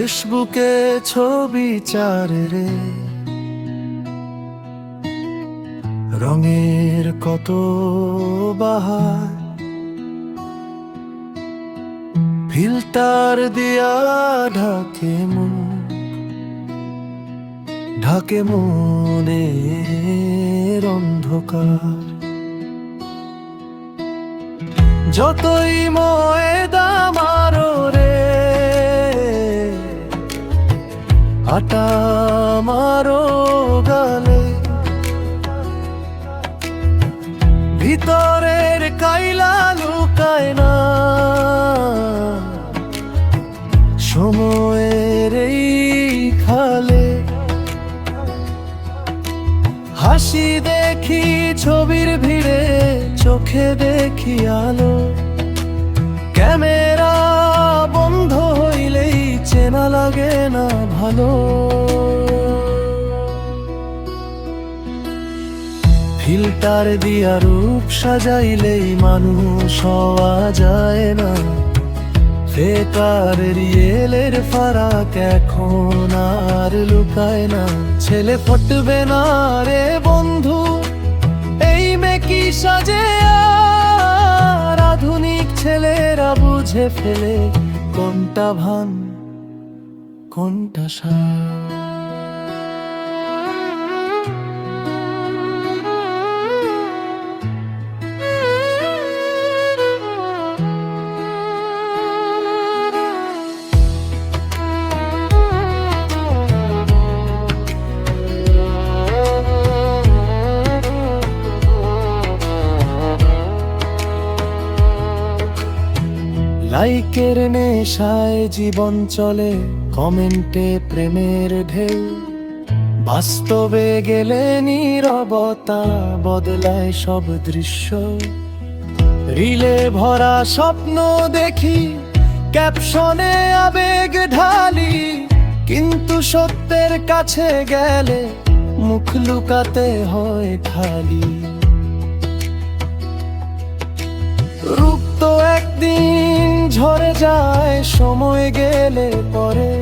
ফেসবুকে ছবি চারে রে, রঙের কত বাহার, ফিল্টার দিয়া ঢাকে মনের অন্ধকার। যতই ময়দা মারো রে, আটা মারো গালে, ভিতরের কাইলা লুকায় না সময়ের এই খালে। হাসি দেখি ছবির ভিড়ে, চোখে দেখি আলো, ক্যামেরা বন্ধ হইলেই চেনা লাগে না ভালো। ফিল্টার দিয়া রূপ সাজাইলেই মানুষ হওয়া যায় না, ফেক আর রিয়েলের ফারাক এখন আর লুকায় না। ছেলে ফটবে না রে বন্ধু এই মেকি সাজে, আর আধুনিক ছেলেরা বুঝে ফেলে কোনটা ভান কোনটা সার। লাইকের নেশায় জীবন চলে, কমেন্টে প্রেমের ঢেউ, বাস্তবে গেলে নীরবতা বদলায় সব দৃশ্য। রিলে ভরা স্বপ্ন দেখি, ক্যাপশনে আবেগ ঢালি, কিন্তু সত্যের কাছে গেলে মুখ লুকাতে হয় খালি। রূপ তো একদিন ঝরে যায় সময় গেলে পরে,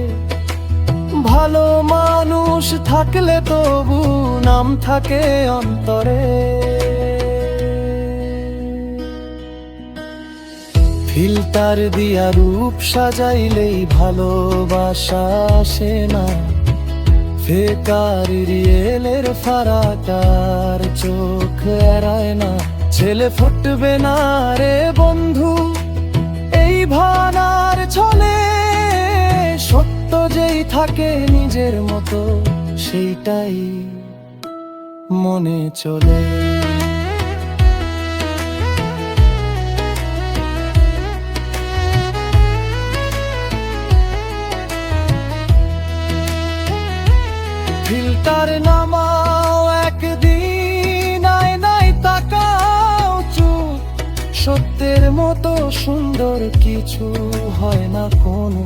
ভালো মানুষ থাকলে তবু নাম থাকে অন্তরে। ফিল্টার দিয়া রূপ সাজাইলেই ভালোবাসা আসে না, ফেক আর রিয়েলের ফারাক আর চোখ এড়ায় না। ছেলে ফুটবে না রে বন্ধু এই ভানার ছলে, সত্য যেই থাকে নিজের মতো সেইটাই মনে চলে। ফিল্টার নামাও একদিন, আয়নায় তাকাও চুপ, সত্যের মতো সুন্দর কিছু হয় না কোনো।